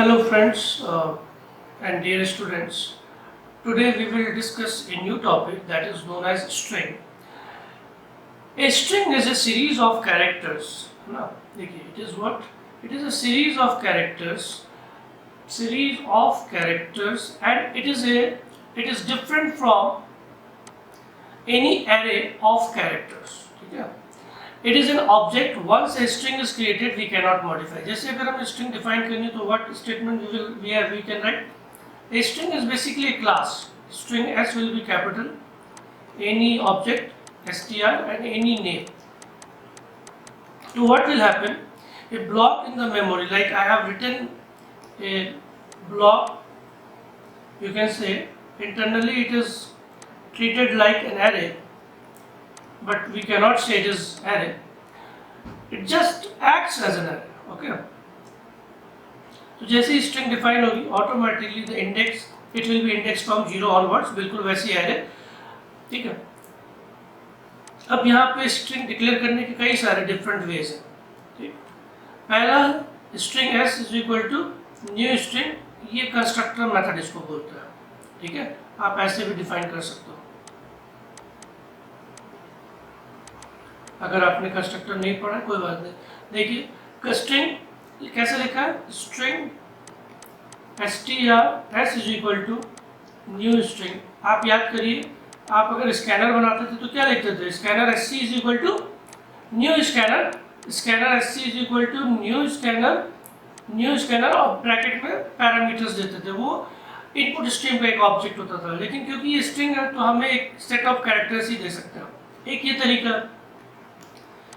Hello friends and dear students. Today we will discuss a new topic that is known as string. A string is a series of characters. Now, it is what? It is a series of characters, and it is different from any array of characters. ठीक है? It is an object. Once a string is created, we cannot modify. जैसे अगर हम string define करेंगे तो what statement we can write? A string is basically a class. String S will be capital. Any object str and any name. So what will happen? A block in the memory, like I have written a block. You can say internally it is treated like an array. But we cannot say it is array. It just acts as an array. Okay. तो जैसे ही string define होगी, automatically the index it will be indexed from 0 onwards. बिल्कुल वैसे array. ठीक है. अब यहाँ पे string declare करने के कई सारे different ways हैं. ठीक. पहला string s is equal to new string. ये constructor method इसको बोलता है. ठीक है. आप ऐसे भी define कर सकते हो. अगर आपने कंस्ट्रक्टर नहीं पढ़ा कोई बात नहीं. देखिए स्ट्रिंग कैसे लिखा है. String str s is equal to new string. आप याद करिए, आप अगर स्कैनर बनाते थे तो क्या लिखते थे? Scanner sc is equal to new scanner. Scanner sc is equal to new scanner और ब्रैकेट में पैरामीटर्स देते थे. वो इनपुट स्ट्रीम का एक ऑब्जेक्ट होता था. लेकिन क्योंकि ये स्ट्रिंग है तो हमें एक सेट ऑफ कैरेक्टर्स ही दे सकते हैं. एक ये तरीका.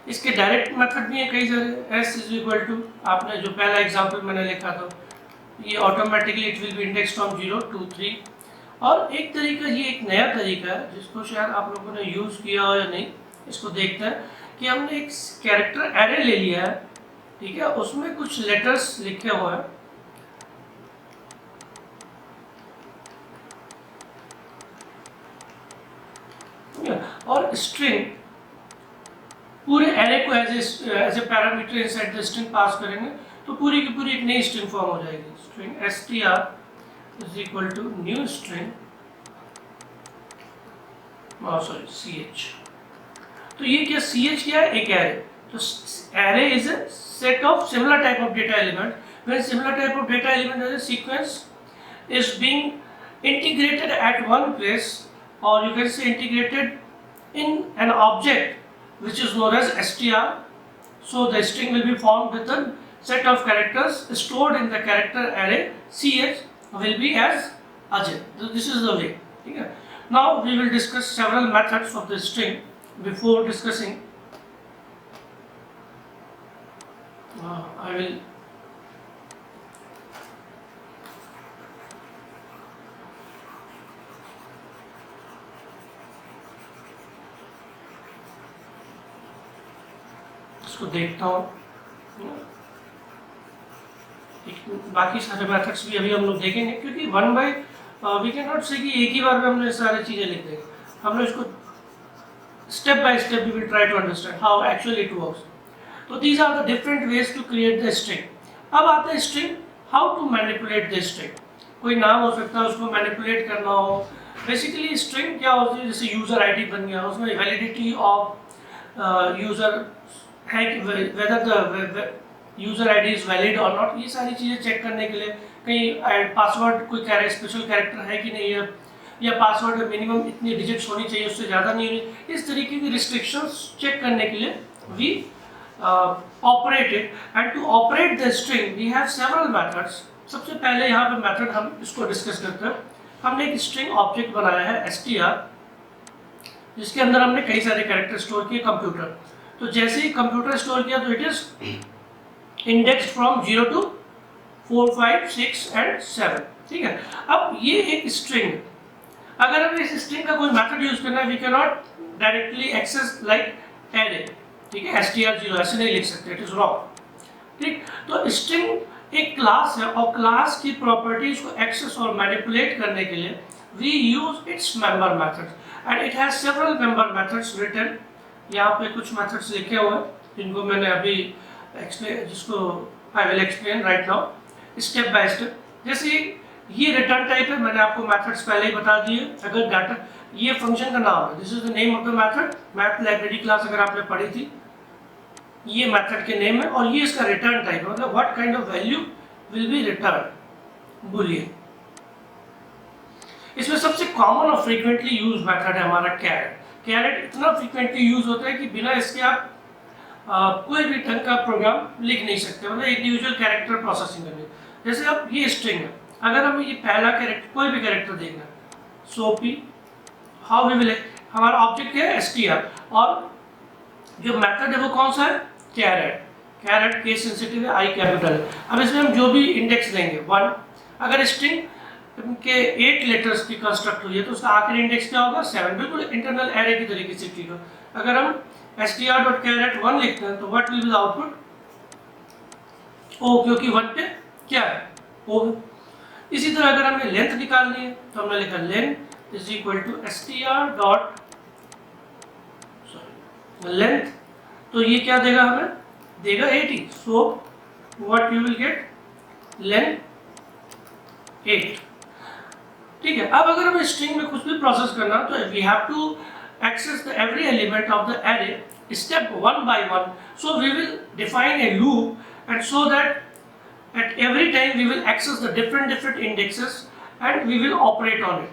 इसके डायरेक्ट मेथड भी है कई सारे. s इज इक्वल टू, आपने जो पहला एग्जांपल मैंने लिखा था, ये automatically it will be index from 0 to 3. और एक तरीका, ये एक नया तरीका है जिसको शायद आप लोगों ने यूज़ किया हो या नहीं, इसको देखते हैं कि हमने एक कैरेक्टर एरे ले लिया है. ठीक है, उसमें कुछ लेटर्स लिखे हुए हैं. और स्ट्रिंग पूरे एरे को as a parameter inside the string pass करेंगे तो पूरी की पूरी एक नई स्ट्रिंग फॉर्म हो जाएगी. String str is equal to new string ch. तो ये क्या ch क्या है? एक एरे. तो array is a set of similar type of data element. When similar type of data element as a sequence is being integrated at one place, or you can say integrated in an object which is known as str. So the string will be formed with a set of characters stored in the character array. ch will be as ajay. So this is the way. Okay. Now we will discuss several methods of the string. Before discussing, I will इसको देखता हूँ. बाकी सारे methods भी अभी हम लोग देखेंगे, क्योंकि one by we can not say कि एक ही बार में हमने सारी चीज़ें लिख देंगे. हम लोग इसको step by step we will try to understand how actually it works. तो these are the different ways to create the string. अब आता है string, how to manipulate the string. कोई नाम हो सकता है, उसको मैनिपुलेट करना हो. बेसिकली स्ट्रिंग क्या होती है? जैसे यूज़र ID बन गया, उसमें वैलिडिटी ऑफ यूज़र है कि whether the user ID is valid और नॉट. ये सारी चीज़ें चेक करने के लिए कहीं पासवर्ड कोई स्पेशल कैरेक्टर है कि नहीं है, या पासवर्ड में मिनिमम इतनी डिजिट्स होनी चाहिए, उससे ज़्यादा नहीं होनी. इस तरीके की रिस्ट्रिक्शंस चेक करने के लिए we operated. And to operate the string we have several methods. सबसे पहले यहाँ पे मेथड हम इसको डिस्कस करते हैं. हमने एक स्ट्रिंग ऑब्जेक्ट बनाया है str, जिसके अंदर हमने कई सारे कैरेक्टर स्टोर किए. कंप्यूटर, तो जैसे ही कंप्यूटर स्टोर किया तो it is indexed from 0 to 4, 5, 6 and 7. ठीक है. अब ये एक स्ट्रिंग है. अगर हमें इस स्ट्रिंग का कोई मेथड यूज करना है, we can not directly access like array. ठीक है, str0 ऐसे नहीं लिख सकते, इट इज रॉन्ग. ठीक. तो स्ट्रिंग एक क्लास है और क्लास की प्रॉपर्टीज को एक्सेस और मैनिपुलेट करने के लिए we use its member method. And it has several member methods written. यहाँ पे कुछ मेथड्स लिखे हुए हैं जिनको मैंने अभी एक्सप्लेन, जिसको I will explain right now. Step by step. जैसे ये रिटर्न टाइप है, मैंने आपको मेथड्स पहले ही बता दिए। अगर डाटा, ये फंक्शन का नाम है, this is the name of the method. Math library class अगर आपने पढ़ी थी, ये मेथड के नेम है, और ये इसका रिटर्न टाइप है, मतलब what kind of value will be return, Boolean. इसमें सबसे कॉमन और फ्रीक्वेंटली यूज मेथड है हमारा कैरेट। कैरेट इतना फ्रीक्वेंटली यूज होता है कि बिना इसके आप कोई भी ढंग का प्रोग्राम लिख नहीं सकते, मतलब इंडिविजुअल कैरेक्टर प्रोसेसिंग करनी। जैसे अब ये स्ट्रिंग है, अगर हमें ये पहला कैरेक्टर, कोई भी कैरेक्टर देखना, सोपी, हाउ वी विल, हमारा ऑब्जेक्ट क्या है, str, और जो मेथड है वो कौन सा है, कैरेट। कैरेट केस सेंसिटिव है, आई कैपिटल है। अब इसमें हम जो भी इंडेक्स लेंगे 1, अगर स्ट्रिंग के 8 लेटर्स की कंस्ट्रक्ट हुई है तो उसका आखिरी इंडेक्स क्या होगा, 7, बिल्कुल इंटरनल एरे की तरीके से ट्रीट हो। अगर हम str.caret1 लिखते हैं तो what will be the output, O, क्योंकि 1 पे क्या है, ओ। इसी तरह अगर हमें लेंथ निकालनी है तो हमने लिखा length is equal to length, तो ये क्या देगा, हमें देगा 80। So what you will get, length 8। ठीक है। अब अगर हमें स्ट्रिंग में कुछ भी प्रोसेस करना तो we have to access the every element of the array step 1 by 1. So we will define a loop, and so that at every time we will access the different indexes and we will operate on it.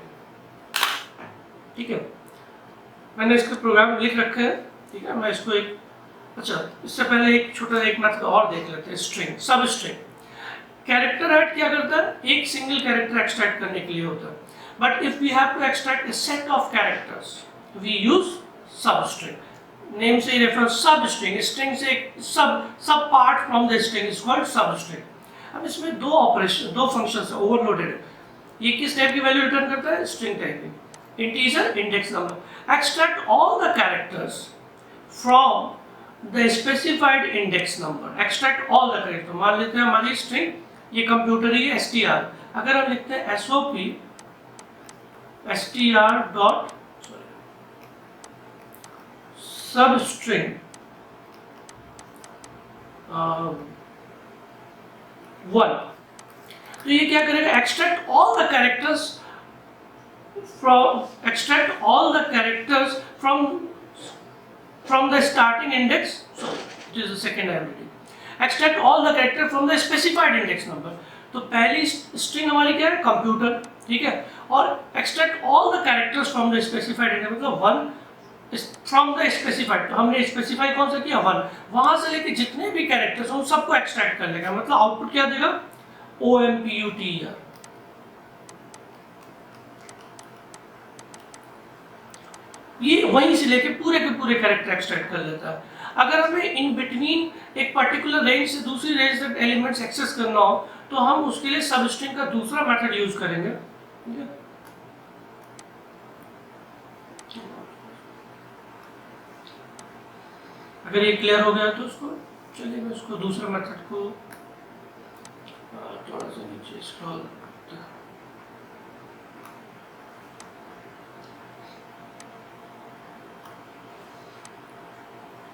ठीक है, मैंने इसके programme लिख रखे हैं। ठीक है, मैं इसको एक, अच्छा इससे पहले एक छोटा एक मेथड और देख लेते हैं, स्ट्रिंग, सब स्ट्रिंग। कैरेक्टर ऐड क्या करता है, एक सिंगल कैरेक्टर एक्सट्रैक्ट करने के लिए होता है, but if we have to extract a set of characters we use substring. Name से ही रेफरेंस, सब स्ट्रिंग, स्ट्रिंग से sub part from the string is called substring. अब इसमें दो ऑपरेशन, दो फंक्शंस है, ओवरलोडेड है। ये किस टाइप की वैल्यू रिटर्न करता है, स्ट्रिंग टाइप की, integer index number. Extract all the characters from the specified index number, extract all the character. मान लेते हैं हमारी स्ट्रिंग ये कंप्यूटर ही है, str, अगर हम लिखते हैं sop str डॉट सबस्ट्रिंग 1, तो ये क्या करेगा, extract all the characters from the starting index, so it is the second ability, extract all the character from the specified index number. तो पहली स्ट्रिंग हमारी क्या है, कंप्यूटर, ठीक है, और extract all the characters from the specified index, मतलब 1 from the specified, तो हमने स्पेसिफाई कौन सा किया, 1, वहां से लेके जितने भी कैरेक्टर्स उन सबको एक्सट्रैक्ट कर लेगा, मतलब आउटपुट क्या देगा, OMPUTER। ये वहीं से लेके पूरे के पूरे कैरेक्टर एक्सट्रैक्ट कर लेता है। अगर हमें इन बिटवीन एक पर्टिकुलर रेंज से दूसरी रेंज तक एलिमेंट्स एक्सेस करना हो तो हम उसके लिए सबस्ट्रिंग का दूसरा मेथड यूज करेंगे। ठीक है, अगर ये क्लियर हो गया तो उसको, चलिए मैं उसको दूसरे मेथड को थोड़ा सा नीचे स्क्रॉल करते हैं।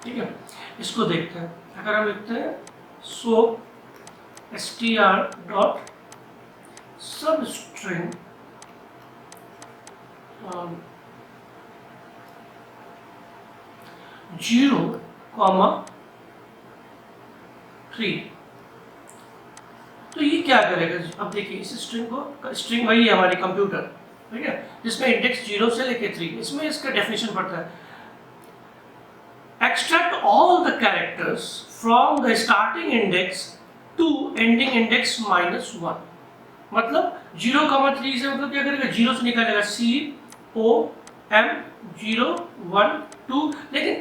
ठीक है, इसको देखते हैं। अगर हम लिखते हैं सो str डॉट सबस्ट्रिंग 0,3, तो ये क्या करेगा, अब देखिए इस स्ट्रिंग को, स्ट्रिंग वही है हमारी कंप्यूटर, ठीक है, जिसमें इंडेक्स 0 से लेके 3, इसमें इसका डेफिनेशन पड़ता है, extract all the characters from the starting index to ending index -1, मतलब 0,3 से मतलब क्या करेगा, 0 से निकालेगा COM 0 1 2, लेकिन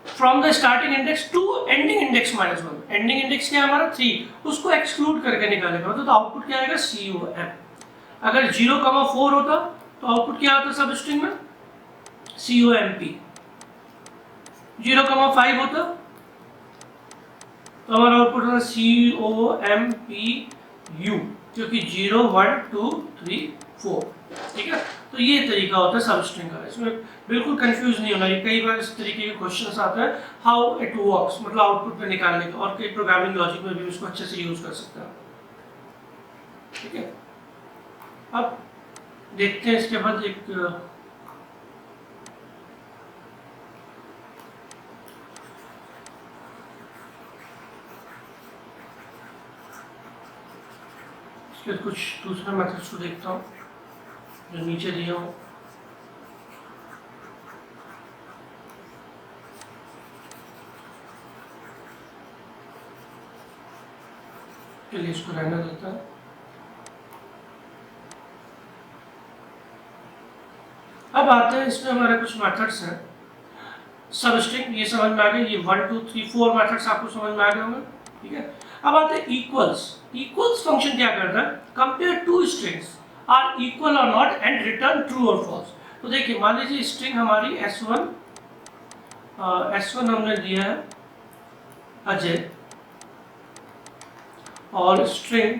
from the starting index to ending index -1, ending index क्या है हमारा 3, उसको एक्सक्लूड करके निकालेगा, तो आउटपुट क्या आएगा COM। अगर 0,4 होता तो आउटपुट क्या आता सब स्ट्रिंग में, COMP। 0,5 होता तो हमारा आउटपुट होता COMPU, क्योंकि 0 1 2 3 4। ठीक है, तो ये तरीका होता है सब स्ट्रिंग का। इसमें बिल्कुल कंफ्यूज नहीं होना। ये कई बार इस तरीके के क्वेश्चंस आते हैं हाउ इट वर्क्स, मतलब आउटपुट में निकालने का, और कई प्रोग्रामिंग लॉजिक में भी उसको अच्छे से यूज कर सकते हैं। ठीक है, अब देखते हैं इसके बाद एक कुछ दूसरे मेथड्स को देखता हूँ जो नीचे दिया हूँ। चलिए इसको रहने देता है। अब आते हैं, इसमें हमारे कुछ मेथड्स हैं। सब स्ट्रिंग ये समझ में आ गए, ये 1 2 3 4 मेथड्स आपको समझ में आ गए होंगे। ठीक है, अब आते हैं इक्वल्स। इक्वल्स फंक्शन क्या करता है, compare two strings are equal और नॉट एंड रिटर्न ट्रू और फॉल्स। तो देखिए, मान लीजिए स्ट्रिंग हमारी S1 हमने दिया है अजय, और स्ट्रिंग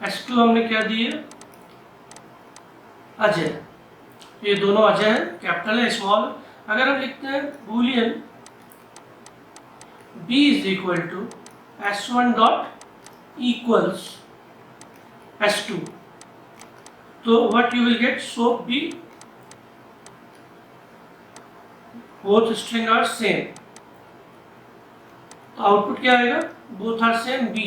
S2 हमने क्या दी है, अजय। ये दोनों अजय है, कैपिटल है स्मॉल। अगर हम लिखते हैं boolean b is equal to S1 dot equals S2, तो what you will get, so b both string are same, तो आउटपुट क्या आएगा, बोथ आर सेम b,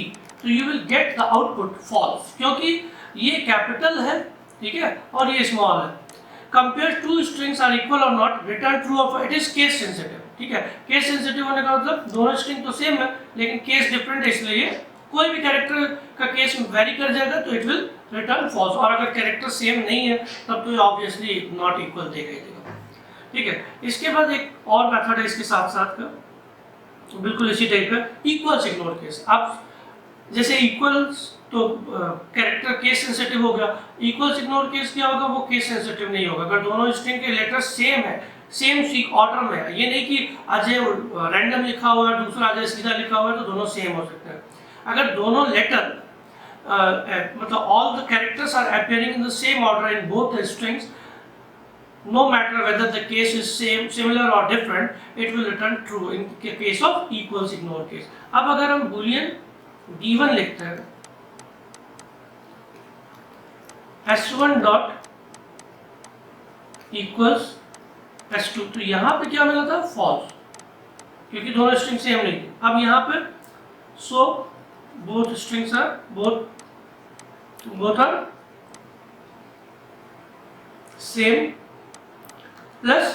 तो you will get the output false, क्योंकि ये कैपिटल है, ठीक है, और ये स्मॉल है। Compare two strings are equal और नॉट, रिटर्न ट्रू और इट इज केस सेंसिटिव। ठीक है, केस सेंसिटिव होने का मतलब दोनों स्ट्रिंग तो सेम है लेकिन केस डिफरेंट है, इसलिए कोई भी कैरेक्टर का केस वेरी कर जाएगा तो इट विल रिटर्न फॉल्स, और अगर कैरेक्टर सेम नहीं है तब तो ऑब्वियसली नॉट इक्वल देगा ही देगा। ठीक है, इसके बाद एक और मेथड है इसके साथ साथ का, तो बिल्कुल इसी टाइप का, इक्वल्स इग्नोर केस। आप जैसे इक्वल्स तो कैरेक्टर केस सेंसिटिव हो गया, इक्वल्स इग्नोर केस क्या होगा, वो केस सेंसिटिव नहीं होगा अगर दोनों स्ट्रिंग के लेटर सेम है, सेम सीक ऑर्डर में है। ये नहीं कि अजय रैंडम लिखा हुआ है दूसरा अजय सीधा लिखा हुआ है तो दोनों सेम हो सकते हैं। अगर दोनों लेटर मतलब all the characters are appearing in the same order in both the strings, no matter whether the case is same, similar or different, it will return true in case of equals ignore case. अब अगर हम boolean b1 लिखते हैं s1 dot equals s2, तो यहाँ पे क्या मिला था, false, क्योंकि दोनों स्ट्रिंग सेम नहीं थी। अब यहाँ पे so both strings are both are same plus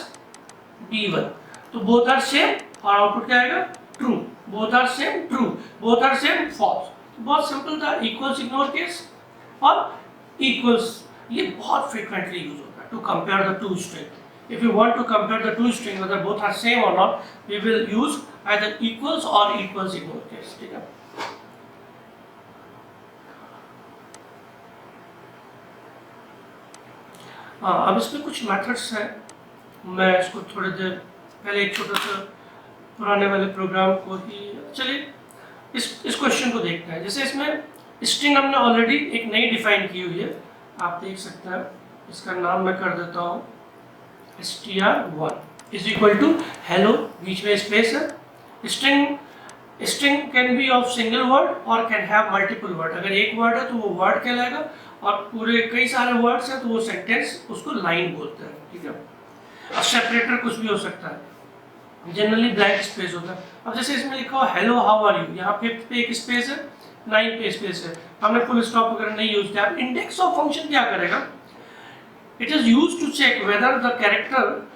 b1, तो बोथ आर सेम और आउटपुट क्या आएगा, true, both are same true, both are same false. बहुत सिंपल था इक्वल्स इग्नोर केस। और इक्वल्स ये बहुत फ्रीक्वेंटली यूज होता है to compare the two string. If you want to compare the two string whether both are same और not, we will use either equals और equals ignore case. ठीक है, अब इसमें कुछ मेथड्स हैं, मैं इसको थोड़ी देर पहले एक छोटा सा पुराने वाले प्रोग्राम को ही, चलिए इस क्वेश्चन को देखते हैं। जैसे इसमें स्ट्रिंग हमने ऑलरेडी एक नई डिफाइन की हुई है, आप देख सकते हैं, इसका नाम मैं कर देता हूँ str1 is equal to hello, बीच में स्पेस है। String can be of single word और कैन हैव मल्टीपल वर्ड। अगर एक वर्ड है तो वो वर्ड कहलाएगा, और पूरे कई सारे वर्ड्स हैं तो वो सेंटेंस, उसको लाइन बोलते हैं। ठीक है, अब सेपरेटर कुछ भी हो सकता है, जनरली ब्लैंक स्पेस होता है। अब जैसे इसमें लिखा हुआ हेलो हाउ आर यू, यहाँ पे एक स्पेस है, 9 पे स्पेस है, हमने फुल स्टॉप वगैरह नहीं यूज किया। इंडेक्स ऑफ फंक्शन क्या करेगा, it is used to check whether the character,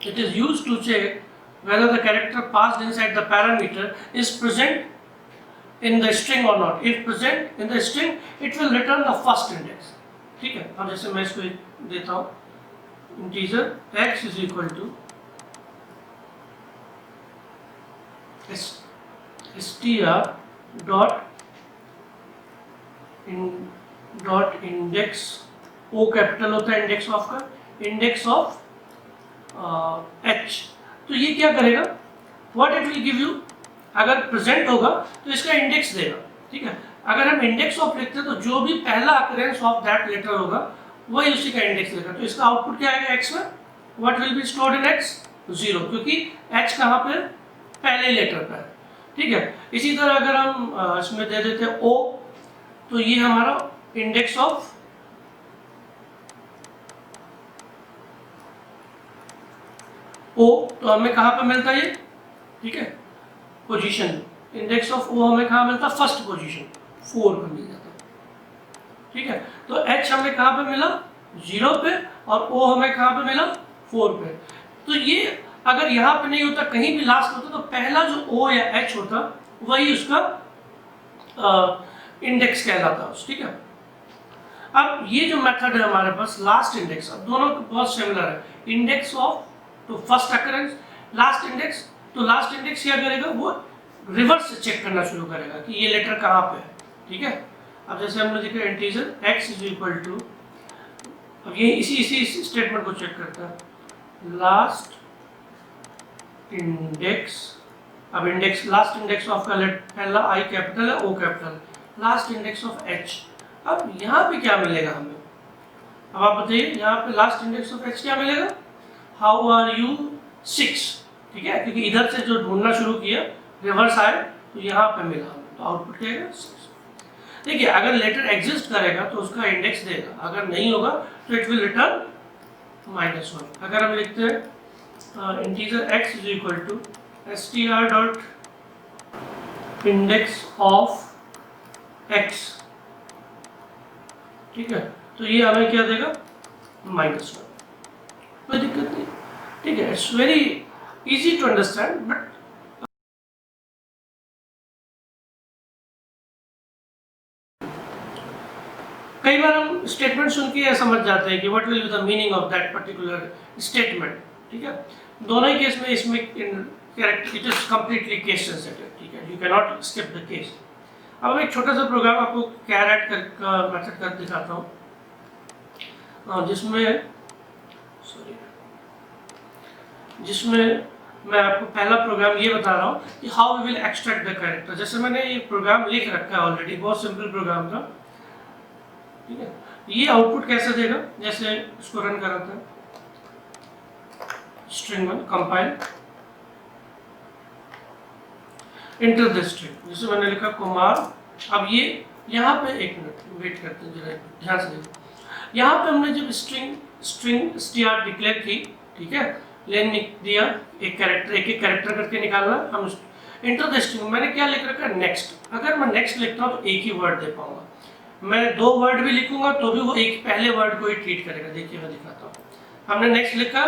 it is used to check whether the character passed inside the parameter is present in the string or not. If present in the string, it will return the first index. ठीक है, अब जैसे मैं इसको देता हूँ integer x is equal to str dot index, o capital होता है इंडेक्स ऑफ का, इंडेक्स ऑफ h, तो ये क्या करेगा, what it will give you, अगर प्रेजेंट होगा तो इसका इंडेक्स देगा। ठीक है, अगर हम इंडेक्स ऑफ लिखते हैं तो जो भी पहला अकरेंस ऑफ दैट लेटर होगा वही उसी का इंडेक्स देगा। तो इसका आउटपुट क्या आएगा x में, what will be stored in x, 0, क्योंकि h कहाँ पे, पहले लेटर पे है। ठीक है, इसी तरह अगर हम इसमें दे देते हैं o, तो ये हमारा इंडेक्स ऑफ o, तो हमें कहाँ पे मिलता है ये, ठीक है, पोजीशन, इंडेक्स ऑफ o हमें कहाँ मिलता है, फर्स्ट पोजीशन 4 पे मिल जाता है। ठीक है, तो h हमें कहाँ पे मिला, 0 पे, और o हमें कहाँ पे मिला, 4 पे। तो ये अगर यहाँ पे नहीं होता, कहीं भी लास्ट होता, तो पहला जो o या h होता वही उसका इंडेक्स कहलाता है। ठीक है, अब ये जो मेथड है हमारे पास लास्ट इंडेक्स, अब दोनों बहुत सिमिलर है, इंडेक्स ऑफ तो फर्स्ट अकरेंस, लास्ट इंडेक्स, तो लास्ट इंडेक्स क्या करेगा, वो रिवर्स से चेक करना शुरू करेगा कि ये लेटर कहाँ पे है। ठीक है, अब जैसे हमने देखा integer x is equal to, अब ये इसी स्टेटमेंट को चेक करता है, लास्ट इंडेक्स, अब इंडेक्स लास्ट इंडेक्स ऑफ का पहला i कैपिटल है, o capital, last index of h। अब यहाँ पे क्या मिलेगा हमें, अब आप बताइए यहाँ पे लास्ट इंडेक्स ऑफ h क्या मिलेगा, हाउ आर यू 6। ठीक है, क्योंकि इधर से जो ढूंढना शुरू किया रिवर्स आए तो यहाँ पे मिला हमें, तो आउटपुट क्या है 6। देखिए, अगर लेटर एग्जिस्ट करेगा तो उसका इंडेक्स देगा, अगर नहीं होगा तो इट विल रिटर्न -1। अगर हम लिखते हैं integer x is equal to str dot index of x, ठीक है, तो ये हमें क्या देगा, -1, कोई दिक्कत नहीं। ठीक है, it's very easy to understand, but कई बार हम स्टेटमेंट सुन के यह समझ जाते हैं कि what will be the meaning of that particular statement. ठीक है, दोनों ही केस में इसमें it is completely case sensitive. ठीक है, you can not skip the case. अब मैं एक छोटा सा प्रोग्राम आपको कैरेट का मेथड कर दिखाता हूँ, जिसमें मैं आपको पहला प्रोग्राम ये बता रहा हूँ कि how we will extract the character. जैसे मैंने ये प्रोग्राम लिख रखा है ऑलरेडी, बहुत सिंपल प्रोग्राम था। ठीक है, ये आउटपुट कैसे देगा, जैसे इसको रन कराते हैं, string 1 compile, enter the string, जैसे मैंने लिखा कुमार। अब ये यहाँ पे एक मिनट वेट करते हैं, जरा ध्यान से देखो, यहाँ पे हमने जब स्ट्रिंग str डिक्लेयर की, ठीक है, लेन दिया, एक कैरेक्टर करके निकालना, हम इंटर द स्ट्रिंग, मैंने क्या लिख रखा है, नेक्स्ट। अगर मैं नेक्स्ट लिखता हूँ तो एक ही वर्ड दे पाऊंगा, मैं 2 वर्ड भी लिखूंगा तो भी वो एक पहले वर्ड को ही ट्रीट करेगा। देखिए मैं दिखाता हूँ, हमने नेक्स्ट लिखा,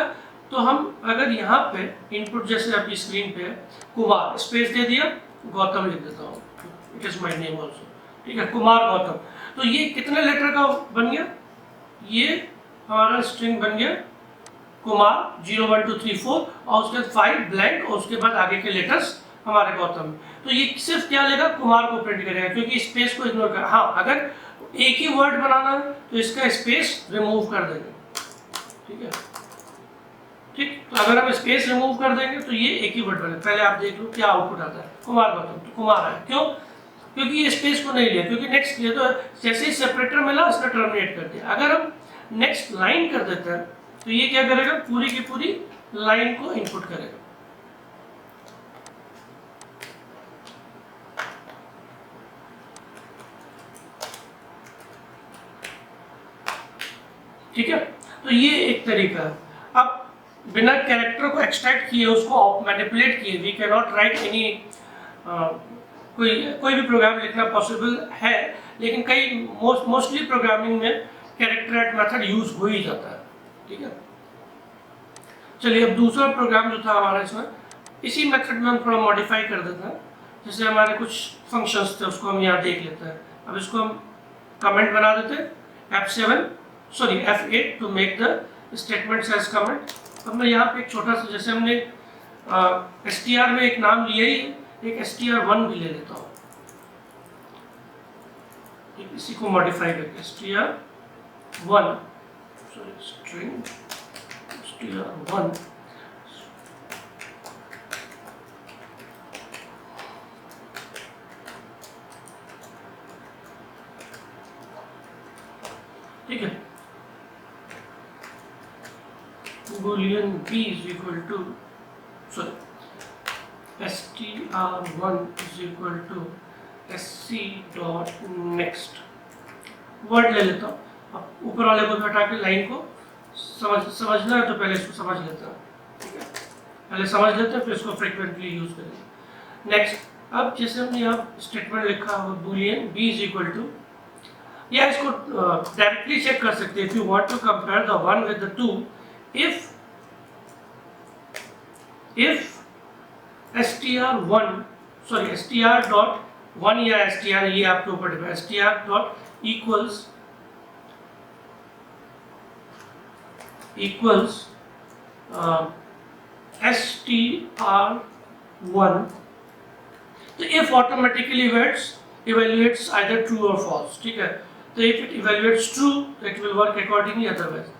तो हम अगर यहाँ पे इनपुट जैसे आपकी स्क्रीन पे कुमार स्पेस दे दिया, गौतम लिख देता हूँ, it is my name also. ठीक है, कुमार गौतम, तो ये कितने लेटर का बन गया, ये हमारा स्ट्रिंग बन गया कुमार 0 1 2 3 4, और उसके बाद 5 ब्लैंक, और उसके बाद आगे के लेटर्स हमारे गौतम। तो ये सिर्फ क्या लेगा, कुमार को प्रिंट करेगा, क्योंकि स्पेस को इग्नोर कर। हाँ, अगर एक ही वर्ड बनाना है तो इसका स्पेस रिमूव कर देंगे। ठीक है, ठीक, तो अगर हम स्पेस रिमूव कर देंगे तो ये एक ही वर्ड बने। पहले आप देख लो क्या आउटपुट आता है, कुमार गौतम, तो कुमार है, क्यों, क्योंकि ये स्पेस को नहीं लिया, क्योंकि नेक्स्ट लिया, तो जैसे ही सेपरेटर मिला उसने टर्मिनेट कर दिया। अगर हम नेक्स्ट लाइन कर देते हैं तो ये क्या करेगा, पूरी की पूरी लाइन को इनपुट करेगा। ठीक है, तो ये एक तरीका है। अब बिना कैरेक्टर को एक्सट्रैक्ट किए, उसको मैनिपुलेट किए, we can not write any, कोई भी प्रोग्राम लिखना पॉसिबल है, लेकिन कई मोस्टली प्रोग्रामिंग में कैरेक्टर मेथड यूज हो ही जाता है। ठीक है, चलिए अब दूसरा प्रोग्राम जो था हमारा, इसमें इसी मेथड में हम थोड़ा मॉडिफाई कर देते हैं। जैसे हमारे कुछ फंक्शंस थे, उसको हम यहाँ देख लेते हैं। अब इसको हम कमेंट बना देते हैं, F8 to make the statements as comment. अब मैं यहाँ पे एक छोटा सा, जैसे हमने str में एक नाम लिया ही, एक str1 भी ले लेता हूँ, इसी को मॉडिफाई करके str1, स्ट्रिंग str1, ठीक है। boolean b is equal to str1 is equal to sc dot next। Word ले लेता हूँ, अब ऊपर वाले को हटा के लाइन को समझना है तो पहले इसको समझ लेता हूँ, ठीक है। पहले समझ लेते हैं फिर इसको फ्रीक्वेंटली यूज करेंगे। नेक्स्ट, अब जैसे हमने यहाँ स्टेटमेंट लिखा हुआ boolean b is equal to, या इसको डायरेक्टली चेक कर सकते हैं। If you want to compare the one with the two, if str dot 1 या str, ये आपके ऊपर depend, str dot equals str1, तो if automatically evaluates either true or false, ठीक है। तो if it evaluates true, it will work accordingly, otherwise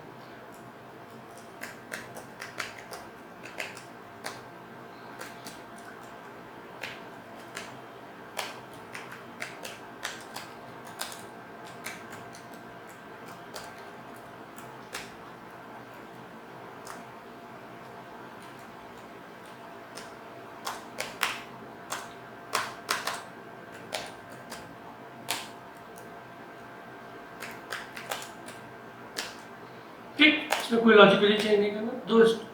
ठीक। इसमें कोई लॉजिकली चेंज नहीं करना। दोस्त,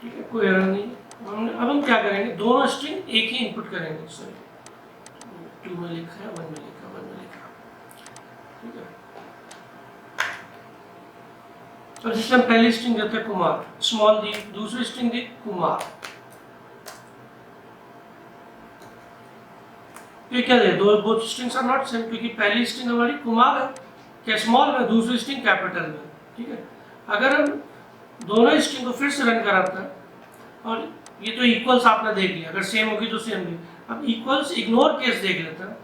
ठीक है, कोई एरर नहीं। अब हम क्या करेंगे, दोनों स्ट्रिंग एक ही इनपुट करेंगे। सॉरी, 2 में लिखा है, 1 में लिखा, 1 में लिखा, ठीक है। अब जैसे हम पहली स्ट्रिंग देते हैं कुमार, स्मॉल दी, दूसरी स्ट्रिंग दी कुमार, ये क्या दे, दो both strings are not same, क्योंकि पहली स्ट्रिंग हमारी कुमार है क्या स्मॉल में, दूसरी स्ट्रिंग कैपिटल में, ठीक है। अगर हम दोनों स्ट्रिंग को फिर से रन कराते हैं, और ये तो इक्वल्स आपने देख लिया, अगर सेम होगी तो सेम भी। अब इक्वल्स इग्नोर केस देख लेते हैं,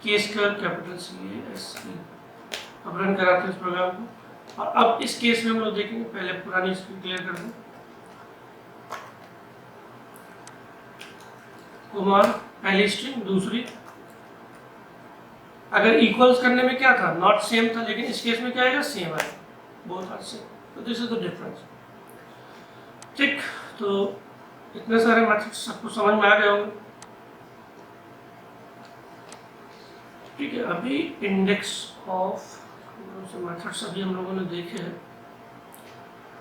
केस का कैपिटल C-A-S-E। अब रन कराते हैं इस प्रोग्राम को, और अब इस केस में हम लोग देखेंगे, पहले पुरानी स्क्रीन क्लियर कर दें। कुमार पहली स्ट्रिंग, दूसरी, अगर इक्वल्स करने में क्या था, नॉट सेम था, लेकिन इस केस में क्या आएगा, सेम आएगा, बोथ आर सेम। तो दिस इज द डिफरेंस, ठीक। तो इतने सारे मैथड्स सबको समझ में आ गए होंगे, ठीक है। अभी इंडेक्स ऑफ मेथड्स अभी हम लोगों ने देखे हैं,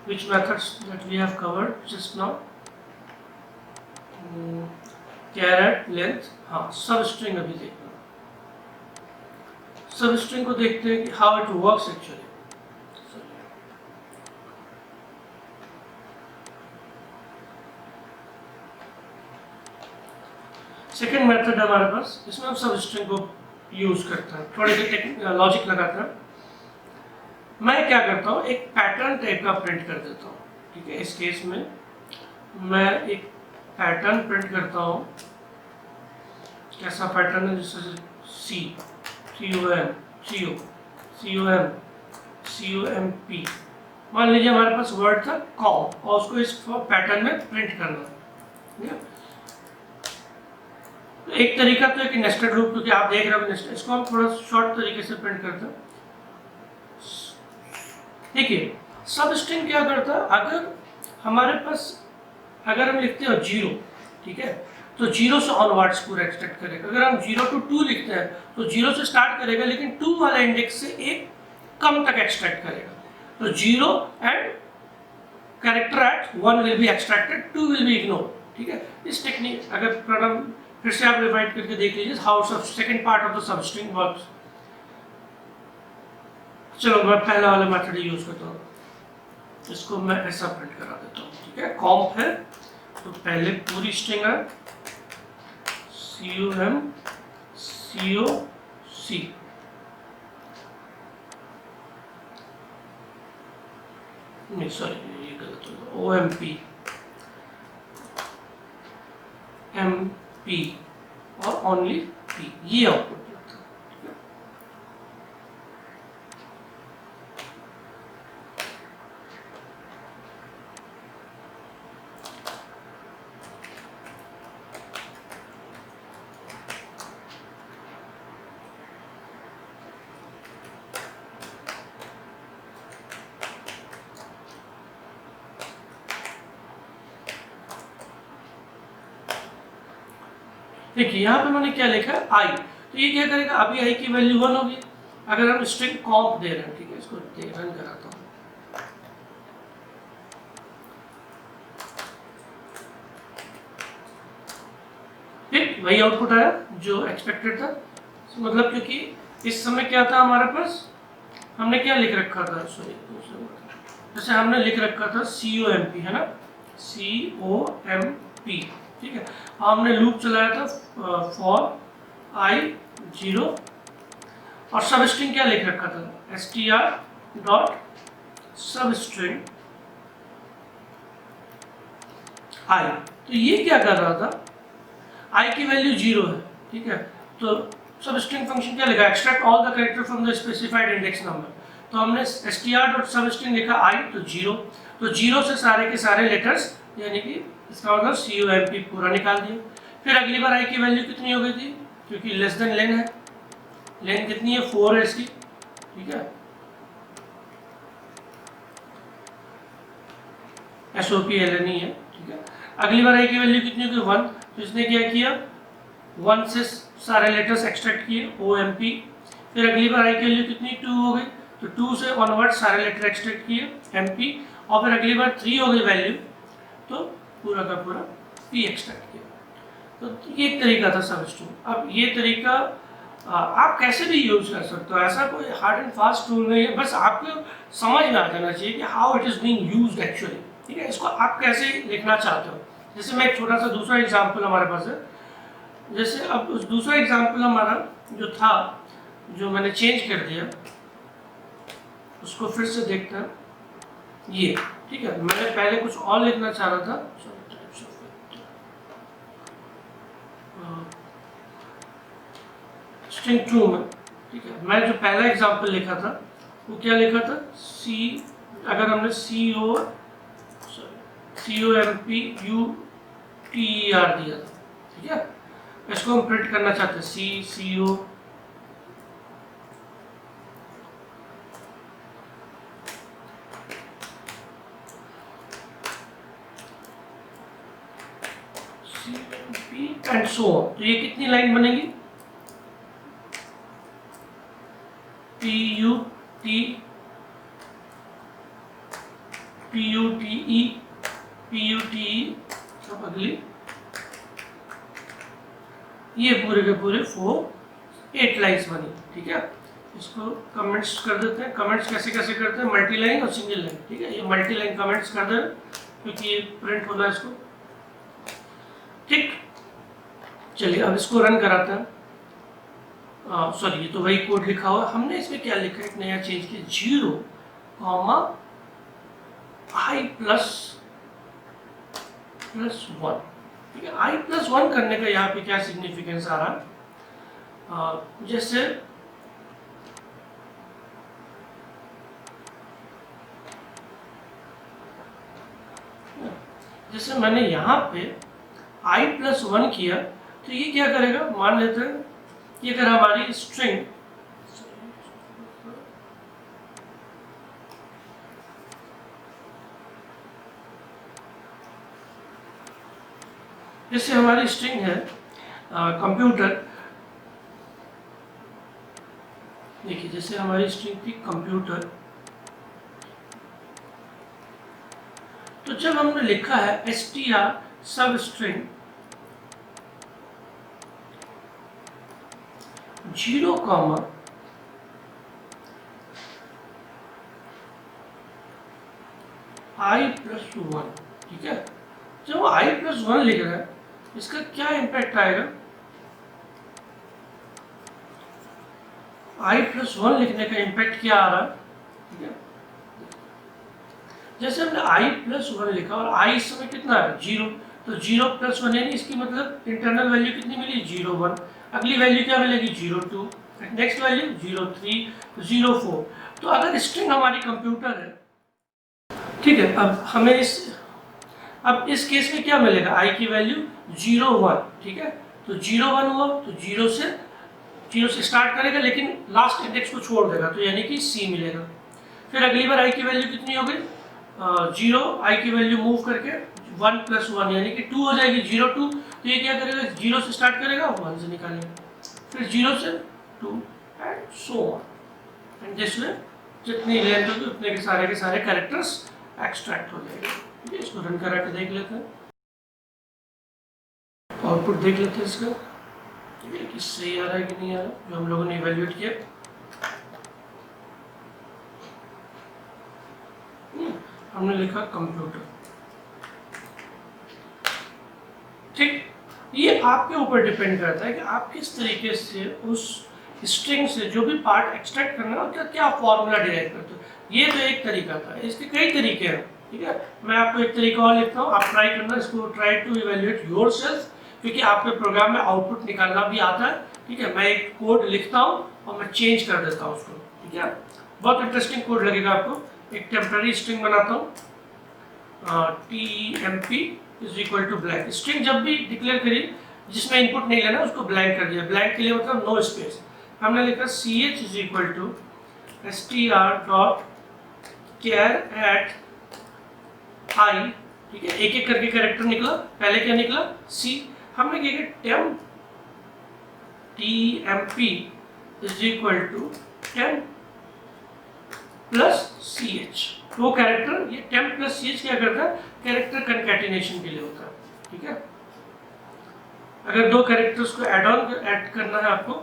which methods that we have covered just now, char at length, हाँ सब स्ट्रिंग अभी देखना। सब स्ट्रिंग को देखते हैं कि how it works actually. Second method हमारे पास, इसमें हम सब स्ट्रिंग को यूज करते हैं, थोड़ी सी लॉजिक लगाते हैं। मैं क्या करता हूँ, एक पैटर्न टाइप का प्रिंट कर देता हूँ, ठीक है। इस केस में मैं एक पैटर्न प्रिंट करता हूँ। कैसा पैटर्न है, जैसे COM, मान लीजिए हमारे पास वर्ड था कॉम, और उसको इस पैटर्न में प्रिंट करना है। तो एक तरीका तो है कि नेस्टेड लूप, क्योंकि आप देख रहे हो नेस्टेड, इसको हम थोड़ा शॉर्ट तरीके से प्रिंट करते हैं। देखिए सब स्ट्रिंग क्या करता है, अगर हमारे पास, अगर हम लिखते हो 0, ठीक है, तो 0 से ऑनवर्ड्स पूरा एक्सट्रैक्ट करेगा। अगर हम 0 to 2 लिखते हैं तो 0 से स्टार्ट करेगा, लेकिन 2 वाला इंडेक्स से एक कम तक एक्सट्रैक्ट करेगा। तो 0 and character eight 1 will be extracted, 2 will be ignore, ठीक है। इस टेक्निक अगर प्रोग्राम फिर से आप रिवाइड करके देख लीजिए, how second part of the sub string works. चलो मैं पहला वाला मेथड यूज करता हूँ, इसको मैं ऐसा प्रिंट करा देता हूँ, ठीक है। कॉम्प है तो पहले पूरी स्ट्रिंग है COM COC, नहीं सॉरी ये गलत होगा, OMP MP और ओनली P, ये आउटपुट देता है, ठीक है। देखिए यहाँ पे मैंने क्या लिखा है आई, तो ये क्या करेगा, अभी आई की वैल्यू 1 होगी। अगर हम स्ट्रिंग कॉम्प दे रहे हैं, ठीक है, इसको रन कराता हूँ। ठीक, वही आउटपुट आया जो एक्सपेक्टेड था। मतलब क्योंकि इस समय क्या था हमारे पास, हमने क्या लिख रखा था, सॉरी जैसे हमने लिख रखा था COMP, है ना, COMP, ठीक है। हमने लूप चलाया था फॉर आई 0 और सब स्ट्रिंग क्या लिख रखा था, str डॉट सब स्ट्रिंग आई। तो ये क्या कर रहा था, आई की वैल्यू 0 है, ठीक है, तो सब स्ट्रिंग फंक्शन क्या लिखा, extract all the character from the specified index number. तो हमने str डॉट सब स्ट्रिंग लिखा आई, तो 0, तो 0 से सारे के सारे लेटर्स, यानी कि इसका मतलब COMP पूरा निकाल दिया। फिर अगली बार आई की वैल्यू कितनी हो गई थी, क्योंकि लेस देन लेन है, लेन कितनी है 4 है इसकी, ठीक है, SOPLN ही है, ठीक है। अगली बार आई की वैल्यू कितनी होगी 1, तो इसने क्या किया 1 से सारे लेटर्स एक्सट्रैक्ट किए OMP। फिर अगली बार आई की वैल्यू कितनी 2 हो गई, तो 2 से ऑनवर्ड सारे लेटर एक्सट्रैक्ट किए MP। और फिर अगली बार 3 हो गई वैल्यू, तो पूरा का पूरा P एक्सट्रैक्ट किया। तो ये एक तरीका था सब स्ट्रिंग। अब ये तरीका आप कैसे भी यूज कर सकते हो, ऐसा कोई हार्ड एंड फास्ट टूल नहीं है, बस आपको समझ में आ जाना चाहिए कि how it is being used actually, ठीक है। इसको आप कैसे लिखना चाहते हो। जैसे मैं एक छोटा सा दूसरा एग्जांपल हमारे पास है, जैसे अब उस दूसरा एग्जांपल हमारा जो था, जो मैंने चेंज कर दिया, उसको फिर से देखते हैं। ये ठीक है, मैंने पहले कुछ और लिखना चाह रहा था, स्ट्रिंग ट्रू में, ठीक है। मैं जो पहला एग्जांपल लिखा था वो क्या लिखा था, अगर हमने COMP UTER दिया था, ठीक है, इसको हम प्रिंट करना चाहते हैं CO एंड सो ऑन। तो ये कितनी लाइन बनेगी, PUTE सब अगली, ये पूरे के पूरे 8 लाइन्स बनी, ठीक है। इसको कमेंट्स कर देते हैं। कमेंट्स कैसे कैसे करते हैं, मल्टी लाइन और सिंगल लाइन, ठीक है। ये मल्टी लाइन कमेंट्स कर दें क्योंकि ये प्रिंट होना है इसको, ठीक। चलिए अब इसको रन कराते हैं। सॉरी, ये तो वही कोड लिखा हुआ, हमने इसमें क्या लिखा है, एक नया चेंज किया, 0, i प्लस 1, ठीक है। i प्लस 1 करने का यहाँ पे क्या सिग्निफिकेंस आ रहा है, जैसे मैंने यहाँ पे i प्लस 1 किया, तो ये क्या करेगा, मान लेते हैं कि अगर हमारी स्ट्रिंग जैसे हमारी स्ट्रिंग है कंप्यूटर, देखिए जैसे हमारी स्ट्रिंग थी कंप्यूटर, तो जब हमने लिखा है str सब स्ट्रिंग 0, i प्लस 1, ठीक है। जब i प्लस 1 लिख रहा है, इसका क्या इम्पैक्ट आएगा, i प्लस 1 लिखने का इम्पैक्ट क्या आ रहा है, ठीक है। जैसे हमने i प्लस 1 लिखा और i इस समय कितना है 0, तो 0 प्लस 1 यानी इसकी मतलब इंटरनल वैल्यू कितनी मिली 0 1, अगली वैल्यू क्या मिलेगी 0 2, नेक्स्ट वैल्यू 0 3, 0 4। तो अगर स्ट्रिंग हमारी कंप्यूटर है, ठीक है, अब हमें अब इस केस में क्या मिलेगा, i की वैल्यू 0 1, ठीक है। तो 0 1 हुआ तो 0 से स्टार्ट करेगा, लेकिन लास्ट इंडेक्स को छोड़ देगा, तो यानी कि C मिलेगा। फिर अगली बार i की वैल्यू कितनी हो गई 0, i की वैल्यू मूव करके 1 + 1 यानी कि 2 हो जाएगी 0 2। तो ये क्या करेगा, 0 से स्टार्ट करेगा, 1 से निकालेगा, फिर 0 से 2 and so on. And this में जितनी लेंथ होगी उतने के सारे कैरेक्टर्स एक्सट्रैक्ट हो जाएंगे। ठीक है, इसको रन करा के देख लेते हैं, आउटपुट देख लेते हैं इसका, ठीक है, कि सही आ रहा है कि नहीं आ रहा जो हम लोगों ने इवेल्युएट किया। हमने लिखा कंप्यूटर। ठीक, ये आपके ऊपर डिपेंड करता है कि आप किस तरीके से उस स्ट्रिंग से जो भी पार्ट एक्सट्रैक्ट करना है उसका क्या फॉर्मूला डिराइव करते हो। ये तो एक तरीका था, इसके कई तरीके हैं। ठीक है, मैं आपको एक तरीका और लिखता हूँ, आप ट्राई करना इसको, ट्राई टू इवेल्युएट योरसेल्फ, क्योंकि आपके प्रोग्राम में आउटपुट निकालना भी आता है। ठीक है, मैं एक कोड लिखता हूँ और मैं चेंज कर देता हूँ उसको। ठीक है, बहुत इंटरेस्टिंग कोड लगेगा आपको। एक टेम्पररी स्ट्रिंग बनाता हूँ, TMP = ब्लैंक। स्ट्रिंग जब भी डिक्लेयर करिए जिसमें इनपुट नहीं लेना उसको ब्लैंक कर दिया। ब्लैंक के लिए मतलब नो स्पेस। हमने लिखा CH = str.char at I। ठीक है, एक एक करके कैरेक्टर निकला। पहले क्या निकला, C। हमने क्या किया, TMP = temp + CH। वो कैरेक्टर, ये temp + CH क्या करता है, कैरेक्टर कंकैटिनेशन के लिए होता है। ठीक है, अगर दो कैरेक्टर्स को ऐड करना है आपको,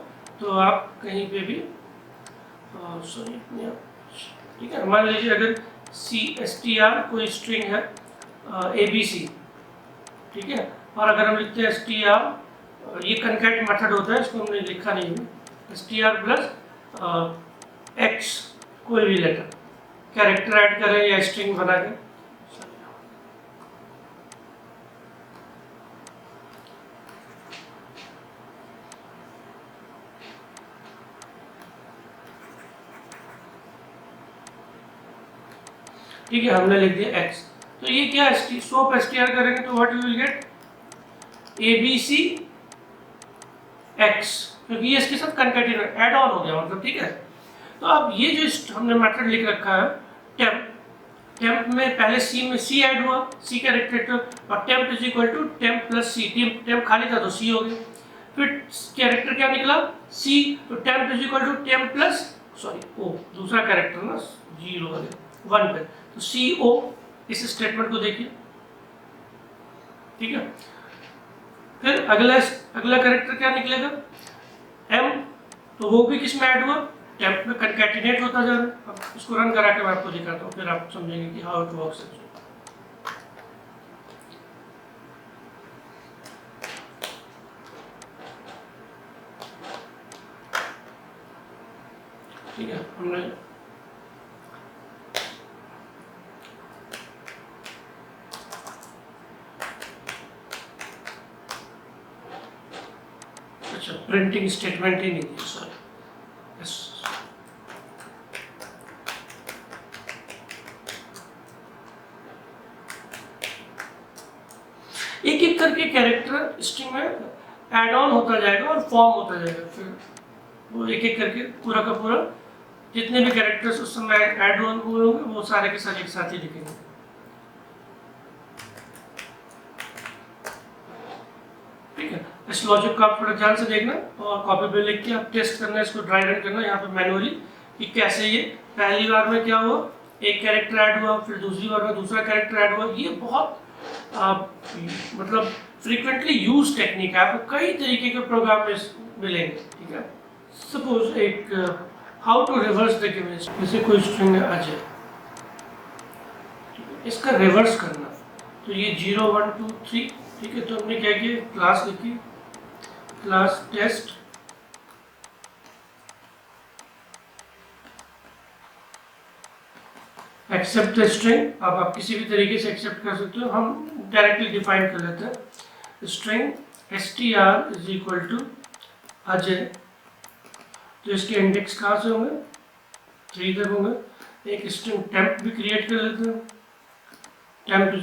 तो आप कहीं पे भी सॉरी, ठीक है, मान लीजिए अगर str कोई स्ट्रिंग है ABC। ठीक है, और अगर हम लिखते हैं str, ये कंकैट मेथड होता है, इसको हमने लिखा नहीं है, str + x कोई भी लेटर कैरेक्टर ऐड करें या स्ट्रिंग बना के। ठीक है, हमने लिख दिया x। तो ये क्या है, सोप str करेंगे तो what you will gate, ABC x, क्योंकि ये इसके साथ कंकैटिनेट ऐड ऑन हो गया मतलब। ठीक है, तो अब ये जो हमने मेथड लिख रखा है temp, temp में पहले C में C ऐड हुआ, C कैरेक्टर, और temp = temp + C। temp खाली था तो C हो गया। फिर कैरेक्टर क्या निकला, C, तो temp = temp + O, दूसरा कैरेक्टर ना 0 हो गया 1 पे, तो CO। इस स्टेटमेंट को देखिए। ठीक है, फिर अगला कैरेक्टर क्या निकलेगा, M, तो वो भी किस में ऐड हुआ, टेम्प में कंकैटिनेट होता जा रहा है। अब इसको रन करा के मैं आपको दिखाता हूँ, फिर आप समझेंगे कि हाउ इट वर्क्स। ठीक है, हमने अच्छा प्रिंटिंग स्टेटमेंट ही नहीं दी, सॉरी। एक एक करके कैरेक्टर स्ट्रिंग में ऐड ऑन होता जाएगा और फॉर्म होता जाएगा। फिर वो एक एक करके पूरा का पूरा जितने भी कैरेक्टर्स उस समय ऐड ऑन हुए होंगे वो सारे के सारे एक साथ ही दिखेंगे। ठीक है, इस लॉजिक को आप थोड़ा ध्यान से देखना और कॉपी पे लिख के आप टेस्ट करना, इसको ड्राई रन करना यहाँ पे मैनुअली कि कैसे ये पहली बार में क्या हुआ, एक कैरेक्टर ऐड हुआ, फिर दूसरी बार में दूसरा कैरेक्टर ऐड हुआ। ये बहुत मतलब फ्रीक्वेंटली यूज टेक्निक है, आपको कई तरीके के प्रोग्राम में मिलेंगे। ठीक है, सपोज एक how to reverse the image, जैसे कोई स्ट्रिंग है अजय, इसका रिवर्स करना, तो ये 0 1 2 3। ठीक है, तो हमने क्या किया, क्लास लिखी, क्लास टेस्ट एक्सेप्ट स्ट्रिंग। अब आप किसी भी तरीके से एक्सेप्ट कर सकते हो, हम डायरेक्टली डिफाइन कर लेते हैं स्ट्रिंग str = अजय। तो इसके इंडेक्स कहाँ से होंगे, 3 तक होंगे। एक स्ट्रिंग टेम्प भी क्रिएट कर लेते हैं, टेम्प =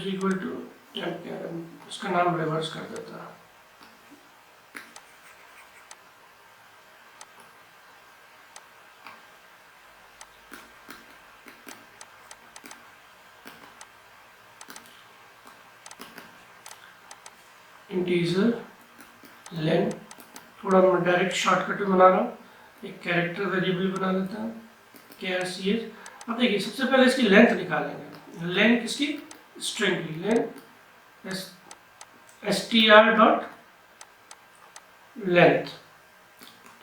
टेम्प, इसका नाम रिवर्स कर देता है। इंटीजर लेन, थोड़ा मैं डायरेक्ट शॉर्टकट में बना रहा हूँ, एक कैरेक्टर वेरिएबल बना देता हूँ KRCH। अब देखिए सबसे पहले इसकी लेंथ निकालेंगे, लेंथ किसकी, स्ट्रिंग की, लेंथ str डॉट लेंथ,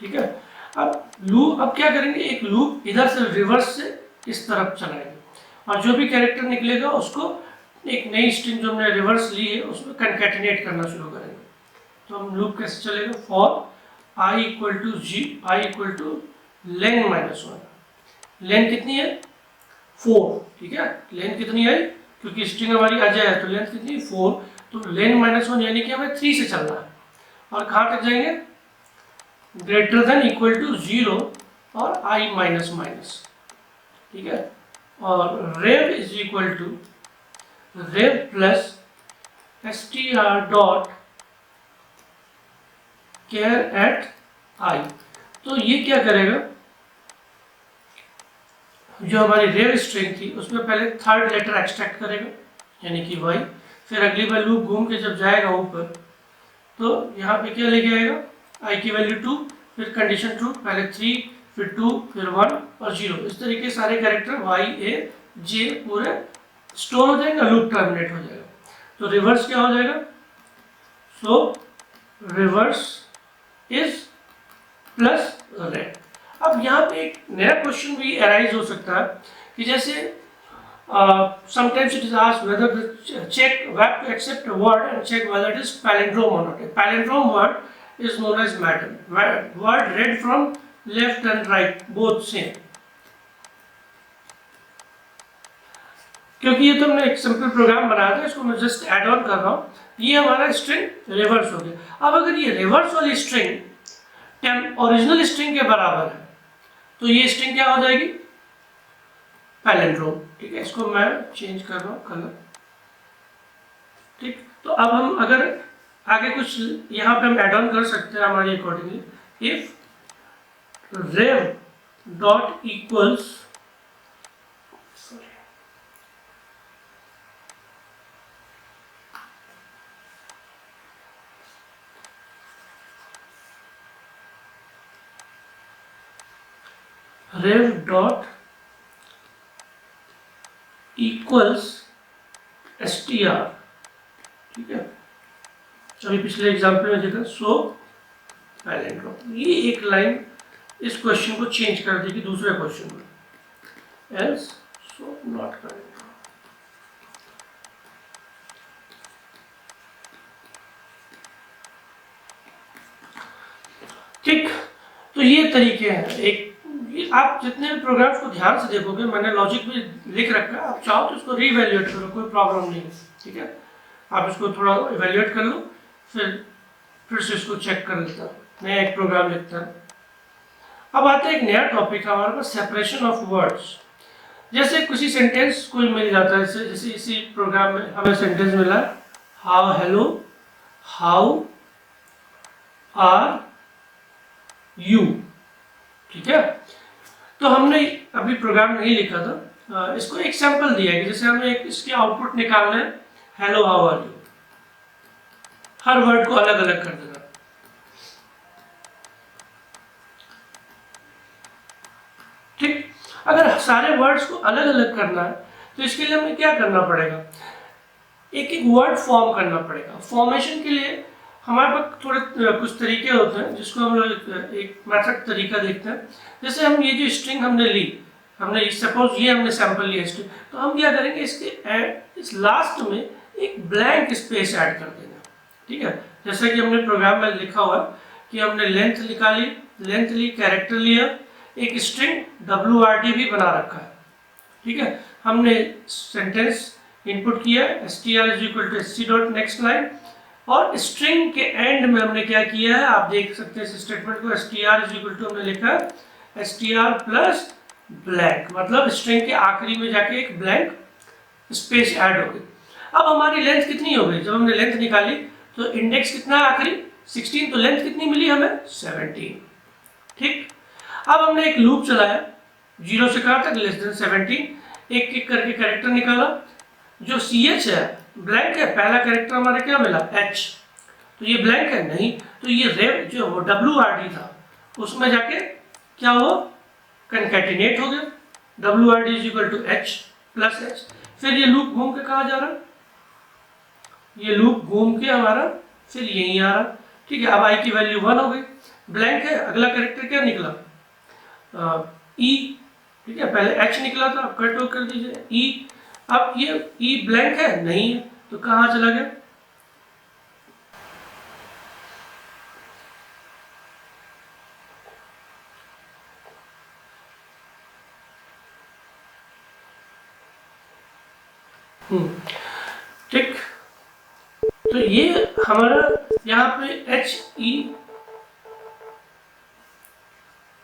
ठीक है। अब लूप, अब क्या करेंगे, एक लूप इधर से रिवर्स से इस तरफ चलाएंगे और जो भी कैरेक्टर निकलेगा उसको एक नई स्ट्रिंग जो हमने रिवर्स ली है उसमें कंकैटिनेट करना शुरू करेंगे। तो हम लूप कैसे चलेगा, for i equal to G, i equal to len minus one, len कितनी है 4, ठीक है, लेन कितनी है क्योंकि स्ट्रिंग हमारी अजय है तो लेंथ कितनी 4, तो लेन माइनस वन यानी कि हमें 3 से चलना है और कहाँ तक जाएंगे, ग्रेटर देन इक्वल टू 0 और i माइनस माइनस, ठीक है। और rev is equal to rev plus str dot char at i। तो ये क्या करेगा, जो हमारी रेव स्ट्रिंग थी उसमें पहले थर्ड लेटर एक्सट्रैक्ट करेगा यानी कि y, फिर अगली बार लूप घूम के जब जाएगा ऊपर तो यहाँ पे क्या लेके आएगा i की वैल्यू 2, फिर कंडीशन ट्रू, पहले 3 फिर 2 फिर 1 और 0, इस तरीके सारे कैरेक्टर y a j पूरे स्टोर हो जाएगा, लूप टर्मिनेट हो जाएगा। तो रिवर्स क्या हो जाएगा, सो रिवर्स इज प्लस रेड। अब यहाँ पे एक नया क्वेश्चन भी अराइज हो सकता है कि जैसे sometimes it is asked whether the check we have to accept a word and check whether it is palindrome or not. A palindrome word is known as madam. Word read from left and right both same. क्योंकि ये तो हमने एक simple programme बनाया था, इसको मैं just add on कर रहा हूँ, ये हमारा स्ट्रिंग रिवर्स हो गया। अब अगर ये रिवर्स वाली स्ट्रिंग ओरिजिनल स्ट्रिंग के बराबर है तो ये स्ट्रिंग क्या हो जाएगी, पैलिंड्रोम, ठीक है। इसको मैं चेंज कर रहा हूँ कलर, ठीक। तो अब हम अगर आगे कुछ यहाँ पे हम ऐड ऑन कर सकते हैं हमारे accordingly, if rev dot equals rev dot equals str, ठीक है। अभी पिछले एग्जाम्पल में देखा सो पैलिंड्रोम, ये एक लाइन इस क्वेश्चन को चेंज कर देगी दूसरे क्वेश्चन में, एल्स सो नॉट पैलिंड्रोम। ठीक, तो ये तरीके हैं। एक आप जितने भी प्रोग्राम्स को ध्यान से देखोगे, मैंने लॉजिक भी लिख रखा है, आप चाहो तो इसको रीवैल्यूएट करो, कोई प्रॉब्लम नहीं है, ठीक है। आप इसको थोड़ा इवैल्यूएट कर लो, फिर से इसको चेक कर लेता हूँ, नया एक प्रोग्राम लिखता है। अब आता है एक नया टॉपिक हमारे पास, सेपरेशन ऑफ वर्ड्स। जैसे किसी सेंटेंस कोई मिल जाता है, जैसे इसी प्रोग्राम में हमें सेंटेंस मिला, how hello how are you, ठीक है। तो हमने अभी प्रोग्राम नहीं लिखा था, इसको एक सैंपल दिया है कि जैसे हमें इसके आउटपुट निकालना है, हेलो हाउ आर यू, हर वर्ड को अलग अलग कर देना, ठीक। अगर सारे वर्ड्स को अलग अलग करना है तो इसके लिए हमें क्या करना पड़ेगा, एक एक वर्ड फॉर्म करना पड़ेगा। फॉर्मेशन के लिए हमारे पास थोड़े कुछ तरीके होते हैं जिसको हम लोग एक मेथड तरीका देखते हैं। जैसे हम ये जो स्ट्रिंग हमने ली, हमने सपोज ये हमने सैंपल लिया स्ट्रिंग, तो हम क्या करेंगे, इसके इस लास्ट में एक ब्लैंक स्पेस ऐड कर देंगे, ठीक है। जैसे कि हमने प्रोग्राम में लिखा हुआ है कि हमने लेंथ निकाली, लेंथ ली, कैरेक्टर लिया, एक स्ट्रिंग WRT भी बना रखा है, ठीक है। हमने सेंटेंस इनपुट किया str is equal to sc dot next line, और स्ट्रिंग के एंड में हमने क्या किया है, आप देख सकते हैं इस स्टेटमेंट को, str इज इक्वल टू हमने लिखा str प्लस ब्लैंक, मतलब स्ट्रिंग के आखिरी में जाके एक ब्लैंक स्पेस ऐड हो गई। अब हमारी लेंथ कितनी हो गई, जब हमने लेंथ निकाली तो इंडेक्स कितना है आखिरी 16, तो लेंथ कितनी मिली हमें 17, ठीक। अब हमने एक लूप चलाया 0 से कहाँ तक, लेस देन 17, एक एक करके कैरेक्टर निकाला, जो ch है ब्लैंक है, पहला कैरेक्टर हमारा क्या मिला h, तो ये ब्लैंक है नहीं, तो ये रेव जो WRD था उसमें जाके क्या हुआ, कंकैटिनेट हो गया, WRD is equal to H plus H। फिर ये लूप घूम के कहाँ जा रहा, ये लूप घूम के हमारा फिर यहीं आ रहा, ठीक है। अब I की वैल्यू 1 हो गई, ब्लैंक है, अगला कैरेक्टर क्या निकला, E, ठीक है, पहले H निकला था, अब कट कर दीजिए E। अब ये E ब्लैंक है नहीं है, तो कहाँ चला गया, ठीक। तो ये हमारा यहाँ पे HE,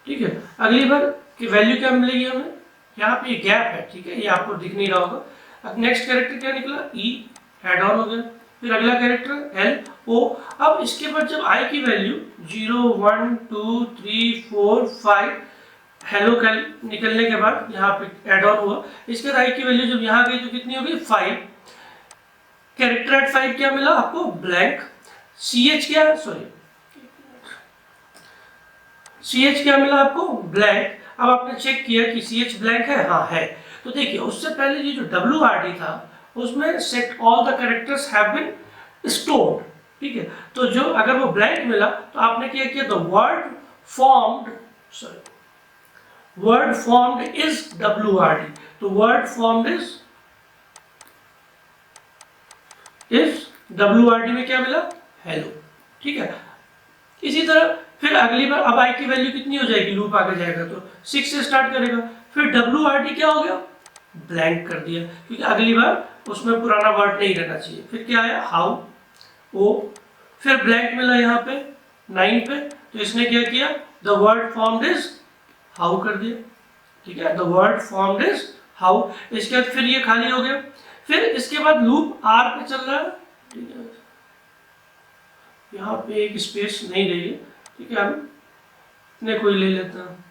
ठीक है। अगली बार की वैल्यू क्या मिलेगी हमें, यहाँ पे गैप है, ठीक है, ये आपको दिख नहीं रहा होगा। अब नेक्स्ट कैरेक्टर क्या निकला, E एड ऑन हो गया, फिर अगला कैरेक्टर L O। अब इसके बाद जब I की वैल्यू 0 1 2 3 4 5 हेलो निकलने के बाद यहाँ पे एड ऑन हुआ, इसके बाद I की वैल्यू जब यहाँ गई तो कितनी होगी 5, कैरेक्टर एट 5 क्या मिला आपको, ब्लैंक। CH क्या, सॉरी CH क्या मिला आपको, ब्लैंक। अब आपने चेक किया कि CH ब्लैंक है, हाँ है। तो देखिए उससे पहले ये जो WRD था उसमें set all the characters have been stored, ठीक है। तो जो अगर वो ब्लैंक मिला तो आपने क्या किया, the word formed, sorry word formed is WRD, तो वर्ड फॉर्म्ड इज WRD में क्या मिला, हेलो, ठीक है। इसी तरह फिर अगली बार अब I की वैल्यू कितनी हो जाएगी, लूप आगे जाएगा तो 6 से स्टार्ट करेगा, फिर WRD क्या हो गया, ब्लैंक कर दिया, क्योंकि अगली बार उसमें पुराना वर्ड नहीं रहना चाहिए। फिर क्या आया, हाउ O, फिर ब्लैंक मिला यहाँ पे 9 पे, तो इसने क्या किया, the word formed is how कर दिया, ठीक है, the word formed is how. इसके बाद फिर ये खाली हो गया, फिर इसके बाद लूप R पे चल रहा है, ठीक है, यहाँ पे एक स्पेस नहीं रही है, ठीक है, हम इतने कोई ले लेते हैं,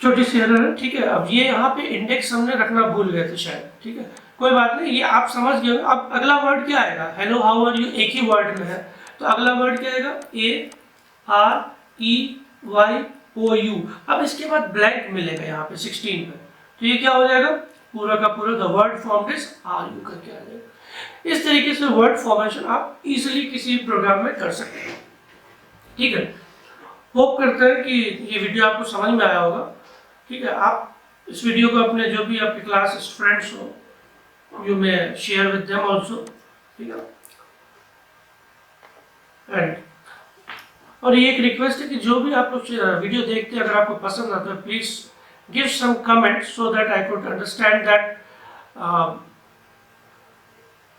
छोटी सी एरर है, ठीक है। अब ये यहाँ पे इंडेक्स हमने रखना भूल गए थे शायद, ठीक है, कोई बात नहीं, ये आप समझ गए। अब अगला वर्ड क्या आएगा, हेलो हाउ आर यू एक ही वर्ड में है, तो अगला वर्ड क्या आएगा, AREYOU। अब इसके बाद ब्लैंक मिलेगा यहाँ पे 16 पे, तो ये क्या हो जाएगा, पूरा का पूरा the word formed is RU करके आ जाएगा। इस तरीके से वर्ड फॉर्मेशन आप इजीली किसी प्रोग्राम में कर सकते हैं, ठीक है। होप करते हैं कि ये वीडियो आपको समझ में आया होगा, ठीक है। आप इस वीडियो को अपने जो भी आपके क्लास फ्रेंड्स हो you may share with them also, ठीक है। एंड और ये एक रिक्वेस्ट है कि जो भी आप लोग वीडियो देखते हैं अगर आपको पसंद आता है please give some comment so that I could understand that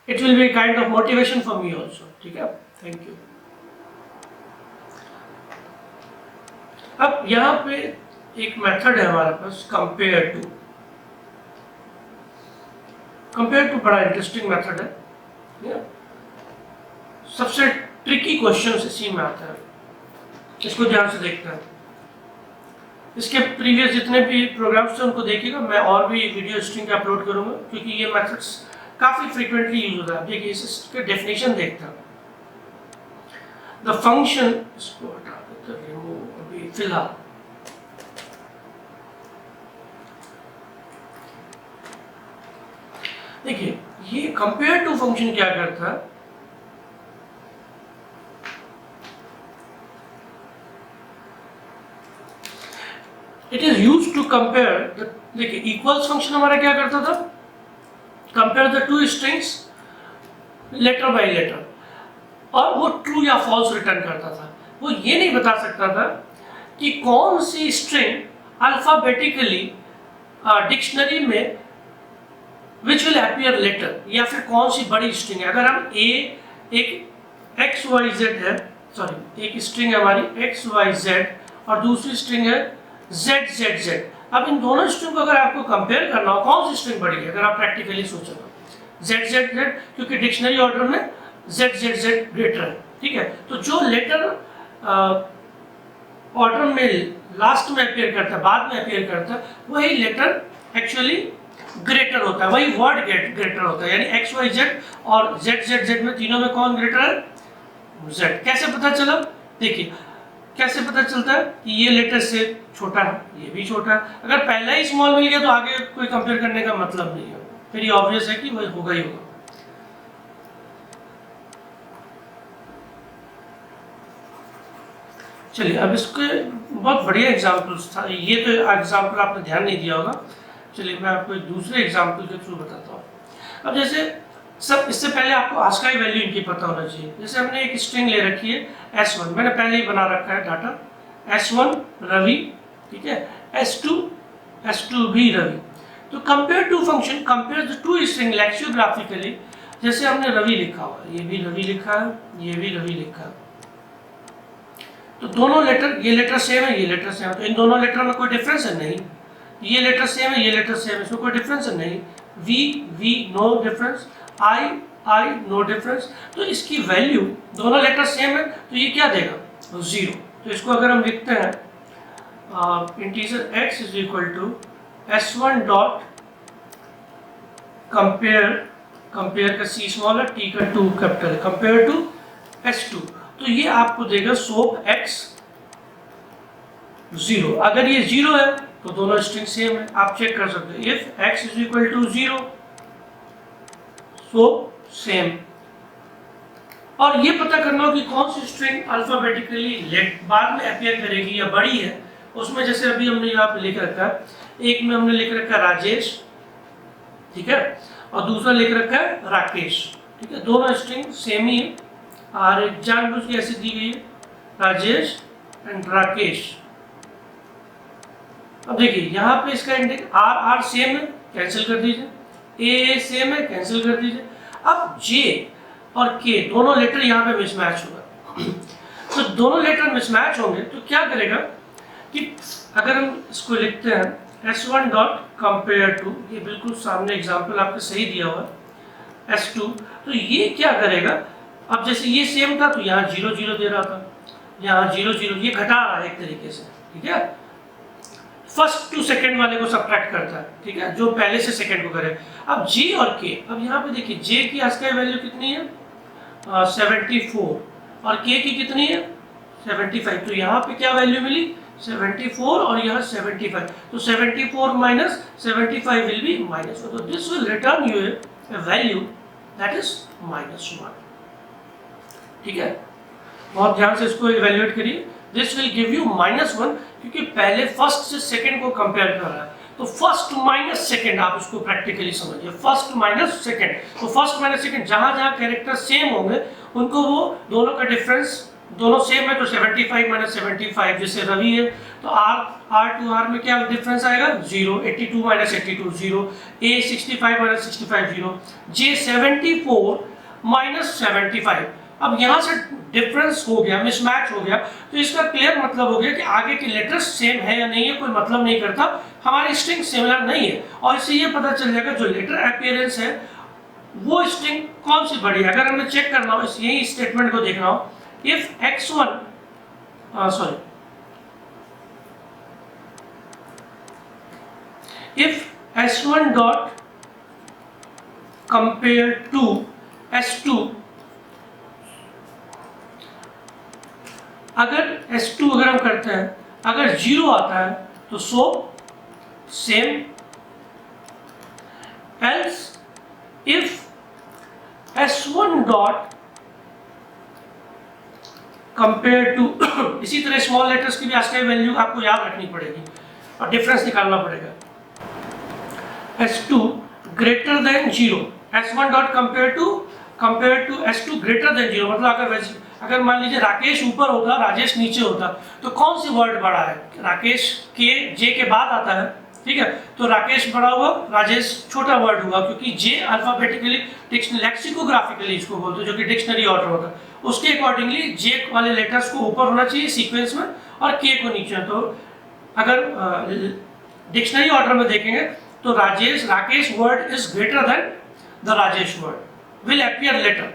it will be a kind of motivation for me also, ठीक है। Thank you. अब यहाँ पे एक मेथड है हमारे पास, कंपेयर टू बड़ा इंटरेस्टिंग मेथड है, सबसे ट्रिकी क्वेश्चन इसी में आता है, इसको ध्यान से देखते हैं। इसके प्रीवियस जितने भी प्रोग्राम्स थे उनको देखिएगा, मैं और भी वीडियो स्ट्रिंग अपलोड करूंगा क्योंकि ये मेथड्स काफी फ्रीक्वेंटली यूज होता है। देखिए इसके डेफिनेशन देखते हैं, द फंक्शन, इसको हटा देते हैं, रिमूव अभी फिलहाल। देखिए ये कंपेयर टू फंक्शन क्या करता है, it is use to compare. देखिए इक्वल्स फंक्शन हमारा क्या करता था, compare the two strings letter by letter, और वो ट्रू या फॉल्स रिटर्न करता था। वो ये नहीं बता सकता था कि कौन सी स्ट्रिंग अल्फाबेटिकली डिक्शनरी में विच विल अपीयर लेटर, या फिर कौन सी बड़ी स्ट्रिंग है। अगर हम एक XYZ है, सॉरी एक स्ट्रिंग है हमारी XYZ और दूसरी स्ट्रिंग है ZZZ। अब इन दोनों स्ट्रिंग को अगर आपको कंपेयर करना हो कौन सी स्ट्रिंग बड़ी है, अगर आप प्रैक्टिकली सोचो तो ZZZ, क्योंकि डिक्शनरी ऑर्डर में ZZZ ग्रेटर है, ठीक है। तो जो लेटर ऑर्डर में लास्ट में अपीयर करता है, बाद में अपीयर करता है, वही लेटर एक्चुअली ग्रेटर होता है, वही वर्ड ग्रेटर होता है, यानी एक्स वाई जेड और जेड जेड जेड में तीनों में कौन ग्रेटर है? जेड। कैसे पता चला? देखिए कैसे पता चलता है कि ये लेटर से छोटा है, ये भी छोटा है। अगर पहला ही स्मॉल मिल गया तो आगे कोई कंपेयर करने का मतलब नहीं है, फिर ये ऑब्वियस है कि वही होगा ही होगा। चलिए अब इसके बहुत बढ़िया एग्जाम्पल्स था, ये तो एग्जाम्पल आपने ध्यान नहीं दिया होगा। चलिए मैं आपको एक दूसरे एग्जाम्पल के थ्रू बताता हूँ। अब जैसे सब इससे पहले आपको आस्काई वैल्यू इनकी पता होना चाहिए। जैसे हमने एक स्ट्रिंग ले रखी है S1, मैंने पहले ही बना रखा है डाटा, S1 रवि, ठीक है, S2 भी रवि। तो compare to function compare the two string lexicographically, जैसे हमने रवि लिखा हुआ, ये भी रवि लिखा है, ये भी रवि लिखा है, तो दोनों लेटर, ये लेटर सेम है, ये लेटर सेम है, तो इन दोनों लेटर में कोई डिफरेंस है? नहीं। ये लेटर सेम है, ये लेटर सेम है, इसमें कोई डिफरेंस है? नहीं। V no difference, I no difference. तो इसकी वैल्यू, दोनों लेटर सेम है, तो ये क्या देगा? 0। तो इसको अगर हम लिखते हैं integer x is equal to S1 dot compare का C स्मॉल है, T का 2 कैपिटल है, कंपेयर टू S2, तो ये आपको देगा सोप x 0। अगर ये 0 है तो दोनों स्ट्रिंग सेम है, आप चेक कर सकते हैं। If x is equal to 0 so same. और ये पता करना हो कि कौन सी स्ट्रिंग अल्फाबेटिकली बाद में अपीयर करेगी या बड़ी है, उसमें जैसे अभी हमने यहाँ पे लिख रखा है, एक में हमने लिख रखा है राजेश, ठीक है, और दूसरा लिख रखा है राकेश, ठीक है, दोनों स्ट्रिंग सेम ही है, और जानबूझ के ऐसे दी गई है राजेश एंड राकेश। अब देखिए यहाँ पे इसका इंडेक्स आर सेम है, कैंसिल कर दीजिए, ए सेम है, कैंसिल कर दीजिए। अब जे और के दोनों लेटर यहाँ पे मिसमैच होगा। तो दोनों लेटर मिसमैच होंगे तो क्या करेगा कि अगर हम इसको लिखते हैं S1 डॉट कंपेयर टू, ये बिल्कुल सामने एग्जांपल आपको सही दिया हुआ है, S2, तो ये क्या करेगा, अब जैसे ये सेम था तो यहाँ 0 0 दे रहा था, यहाँ 0 0, ये घटा रहा है एक तरीके से, ठीक है, फर्स्ट टू सेकंड वाले को सब्ट्रैक्ट करता है, ठीक है, जो पहले से सेकंड को करे। अब G और K, अब यहाँ पे देखिए J की आस्काई वैल्यू कितनी है 74 और K की कितनी है 75, तो यहाँ पे क्या वैल्यू मिली 74 और यहाँ 75, तो 74 माइनस 75 विल बी -1, तो this will return you a value that is -1, ठीक है। बहुत ध्यान से इसको इवैल्यूएट करिए, दिस विल गिव यू -1, क्योंकि पहले फर्स्ट से सेकंड को कंपेयर कर रहा है, तो फर्स्ट माइनस सेकंड आप इसको प्रैक्टिकली समझिए, फर्स्ट माइनस सेकंड, तो फर्स्ट माइनस सेकंड जहां जहां कैरेक्टर सेम होंगे उनको वो दोनों का डिफरेंस, दोनों सेम है तो 75 माइनस 75, जैसे रवि है तो R टू R में क्या डिफरेंस आएगा 0, 82 minus 82 0, A 65 minus 65 0, J 74 minus 75। अब यहाँ से डिफरेंस हो गया, मिसमैच हो गया, तो इसका क्लियर मतलब हो गया कि आगे के लेटर्स सेम है या नहीं है कोई मतलब नहीं करता, हमारी स्ट्रिंग सिमिलर नहीं है, और इससे ये पता चल जाएगा जो लेटर अपीयरेंस है वो स्ट्रिंग कौन सी बड़ी है। अगर हमें चेक करना हो, यही स्टेटमेंट को देखना हो, if S1 dot compare to S2, अगर S2 अगर हम करते हैं, अगर 0 आता है तो so same, else if S1 dot compare to इसी तरह स्मॉल लेटर्स की भी आस्काई वैल्यू आपको याद रखनी पड़ेगी और डिफरेंस निकालना पड़ेगा। S2 greater than 0, S1 dot compare to S2 greater than 0, मतलब अगर मान लीजिए राकेश ऊपर होता राजेश नीचे होता तो कौन सी वर्ड बड़ा है, राकेश के जे के बाद आता है, ठीक है, तो राकेश बड़ा हुआ राजेश छोटा वर्ड हुआ, क्योंकि जे अल्फाबेटिकली लेक्सिकोग्राफिकली इसको बोलते हैं, जो कि डिक्शनरी ऑर्डर होता है, उसके अकॉर्डिंगली जे वाले लेटर्स को ऊपर होना चाहिए सीक्वेंस में और के को नीचे। तो अगर डिक्शनरी ऑर्डर में देखेंगे तो Rakesh word is greater than the Rajesh word will appear later.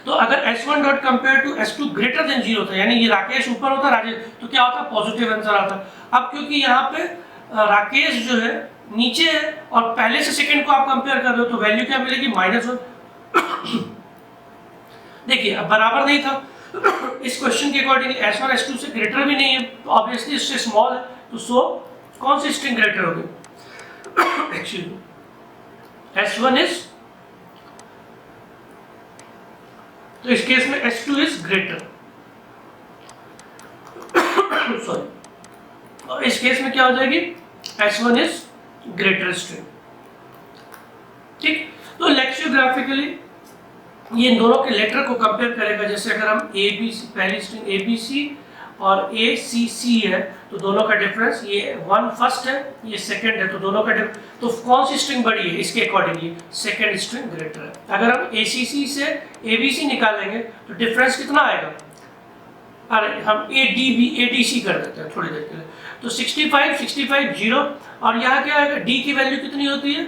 तो अगर S1 dot compare to S2 greater than 0 था, यानी ये राकेश ऊपर होता राजेश, तो क्या होता पॉजिटिव आंसर आता। अब क्योंकि यहाँ पे राकेश जो है नीचे है और पहले से सेकंड को आप कंपेयर कर रहे हो तो वैल्यू क्या मिलेगी -1। देखिए अब बराबर नहीं था इस क्वेश्चन के अकॉर्डिंग S1 S2 से ग्रेटर भी नहीं है तो ऑब्वियसली इससे स्मॉल है तो सो कौन सी स्ट्रिंग ग्रेटर होगी एक्चुअली S1 इज, तो इस केस में S2 इज ग्रेटर सॉरी, और इस केस में क्या हो जाएगी S1 इज ग्रेटर स्ट्रिंग। ठीक, तो लेक्सियोग्राफिकली ये इन दोनों के लेटर को कंपेयर करेगा। जैसे अगर हम ABC पहली स्ट्रिंग ABC और ACC है तो दोनों का डिफरेंस, ये 1 फर्स्ट है ये सेकंड है तो दोनों का डिफरेंस, तो कौन सी स्ट्रिंग बड़ी है इसके अकॉर्डिंगली सेकंड स्ट्रिंग ग्रेटर है। अगर हम ACC से ABC निकालेंगे तो डिफरेंस कितना आएगा, अरे हम ADC कर देते हैं थोड़ी देर के लिए, तो 65 65 0 और यहाँ क्या आएगा D की वैल्यू कितनी होती है,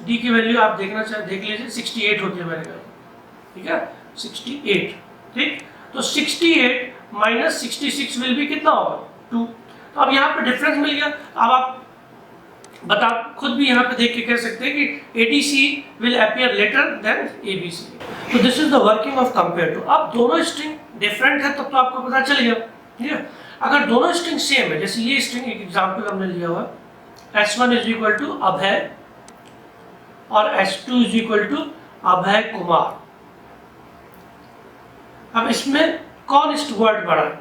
D की वैल्यू आप देखना चाहे देख लीजिए 68 होती है मेरे ख्याल, ठीक है 68। ठीक, तो 68 माइनस 66 विल भी कितना होगा 2। तो अब यहाँ पे डिफरेंस मिल गया। अब आप बता खुद भी यहाँ पे देख के कह सकते हैं कि ADC will appear later than ABC। तो this is the working of compare to. अब दोनों स्ट्रिंग डिफरेंट है तब तो आपको पता चल गया, ठीक है। अगर दोनों स्ट्रिंग सेम है, जैसे ये स्ट्रिंग एक एग्जांपल हमने लिया हुआ S1 इज इक्वल टू अभय और S2 is equal to Abhay Kumar. अब इसमें कौन वर्ड बड़ा है,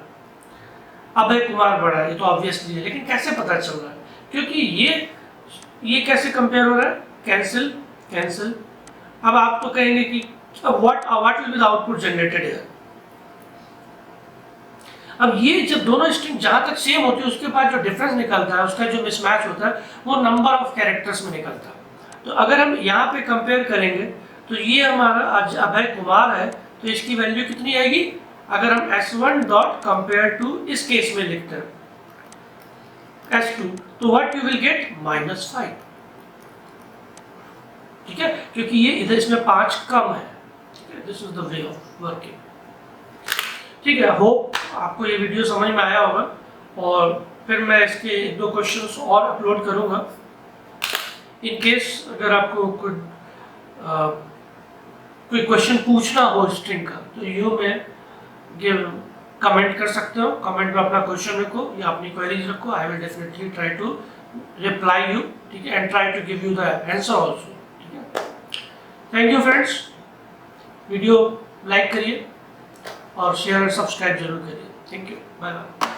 अभय कुमार बड़ा है, ये तो ऑब्वियसली है, लेकिन कैसे पता चल रहा है, क्योंकि ये कैसे कंपेयर हो रहा है, कैंसिल कैंसिल। अब आप तो कहेंगे कि what will be the output generated here. अब ये जब दोनों स्ट्रिंग जहां तक सेम होती है उसके बाद जो डिफरेंस निकलता है, उसका जो मिसमैच होता है वो नंबर ऑफ कैरेक्टर्स में निकलता है। तो अगर हम यहाँ पे कंपेयर करेंगे तो ये हमारा आज अभय कुमार है तो इसकी वैल्यू कितनी आएगी, अगर हम S1 डॉट कंपेयर टू इस केस में लिखते हैं S2 तो व्हाट यू विल गेट -5। ठीक है, क्योंकि ये इधर इसमें 5 कम है। ठीक है, this is the way of working. ठीक है, होप आपको ये वीडियो समझ में आया होगा और फिर मैं इसके 1-2 क्वेश्चंस और अपलोड करूंगा। इन केस अगर आपको कोई क्वेश्चन पूछना हो स्ट्रिंग का तो यू में कमेंट कर सकते हो, कमेंट में अपना क्वेश्चन रखो या अपनी क्वेरीज रखो, I will definitely try to reply you, ठीक है, and try to give you the answer also. ठीक है, thank you friends, video like करिए और शेयर और सब्सक्राइब जरूर करिए। Thank you, bye bye.